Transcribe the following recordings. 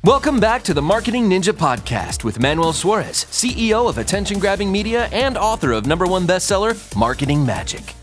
Welcome back to the Marketing Ninja Podcast with Manuel Suarez, CEO of attention-grabbing media and author of #1 bestseller, Marketing Magic.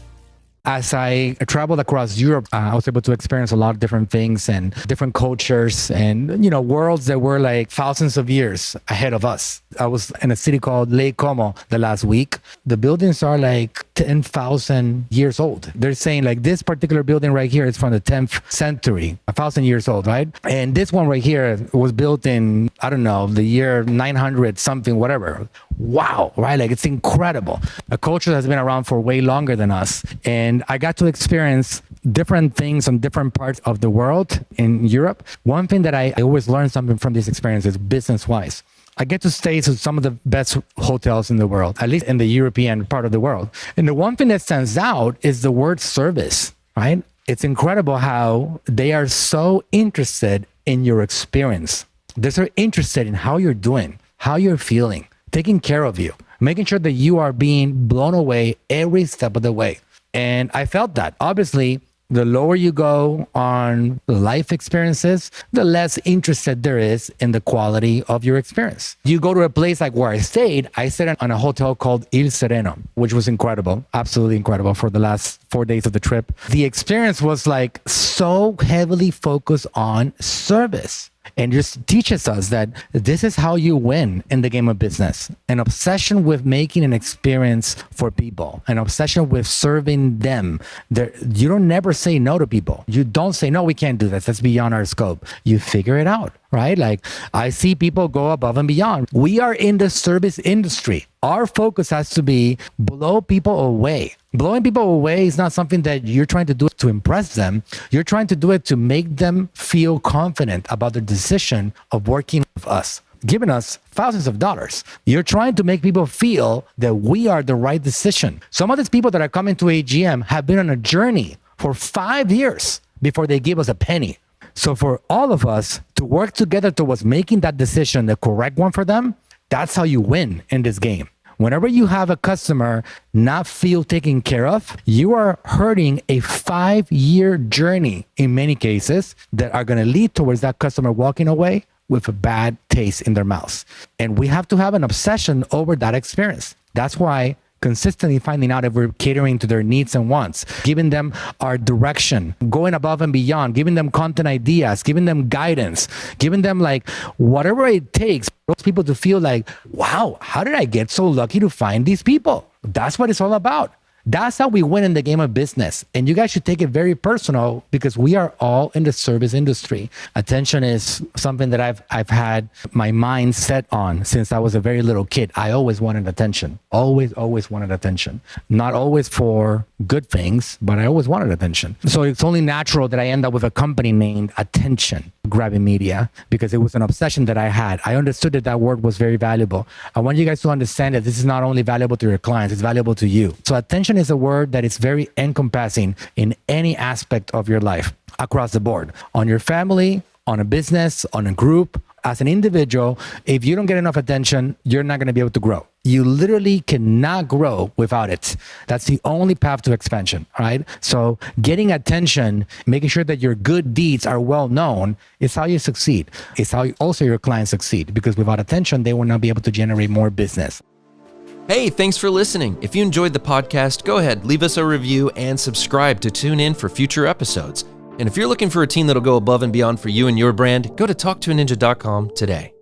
As I traveled across Europe, I was able to experience a lot of different things and different cultures and, worlds that were like thousands of years ahead of us. I was in a city called Lake Como the last week. The buildings are like 10,000 years old. They're saying like this particular building right here is from the 10th century, 1,000 years old, right? And this one right here was built in, I don't know, the year 900 something, whatever. Wow, right? Like it's incredible. A culture that's been around for way longer than us. And I got to experience different things on different parts of the world in Europe. One thing that I always learn something from these experiences business-wise. I get to stay to some of the best hotels in the world, at least in the European part of the world. And the one thing that stands out is the word service, right? It's incredible how they are so interested in your experience. They're so interested in how you're doing, how you're feeling, taking care of you, making sure that you are being blown away every step of the way. And I felt that. Obviously, the lower you go on life experiences, the less interested there is in the quality of your experience. You go to a place like where I stayed on a hotel called Il Sereno, which was incredible, absolutely incredible for the last 4 days of the trip. The experience was like so heavily focused on service. And just teaches us that this is how you win in the game of business. An obsession with making an experience for people, an obsession with serving them. You don't never say no to people. You don't say, no, we can't do this. That's beyond our scope. You figure it out, right? Like I see people go above and beyond. We are in the service industry. Our focus has to be blow people away. Blowing people away is not something that you're trying to do to impress them. You're trying to do it to make them feel confident about the decision of working with us, giving us thousands of dollars. You're trying to make people feel that we are the right decision. Some of these people that are coming to AGM have been on a journey for 5 years before they give us a penny. So for all of us to work together towards making that decision the correct one for them, that's how you win in this game. Whenever you have a customer not feel taken care of, you are hurting a 5-year journey in many cases that are going to lead towards that customer walking away with a bad taste in their mouths. And we have to have an obsession over that experience. That's why consistently finding out if we're catering to their needs and wants, giving them our direction, going above and beyond, giving them content ideas, giving them guidance, giving them like whatever it takes for those people to feel like, wow, how did I get so lucky to find these people? That's what it's all about. That's how we win in the game of business. And you guys should take it very personal because we are all in the service industry. Attention is something that I've had my mind set on since I was a very little kid. I always wanted attention. Always wanted attention. Not always for good things, but I always wanted attention. So it's only natural that I end up with a company named Attention Grabbing Media because it was an obsession that I had. I understood that word was very valuable. I want you guys to understand that this is not only valuable to your clients, it's valuable to you. So attention is a word that is very encompassing in any aspect of your life across the board, on your family, on a business, on a group, as an individual. If you don't get enough attention, you're not going to be able to grow. You literally cannot grow without it. That's the only path to expansion, right? So getting attention, making sure that your good deeds are well known is how you succeed. It's how also your clients succeed because without attention, they will not be able to generate more business. Hey, thanks for listening. If you enjoyed the podcast, go ahead, leave us a review and subscribe to tune in for future episodes. And if you're looking for a team that'll go above and beyond for you and your brand, go to talktoaninja.com today.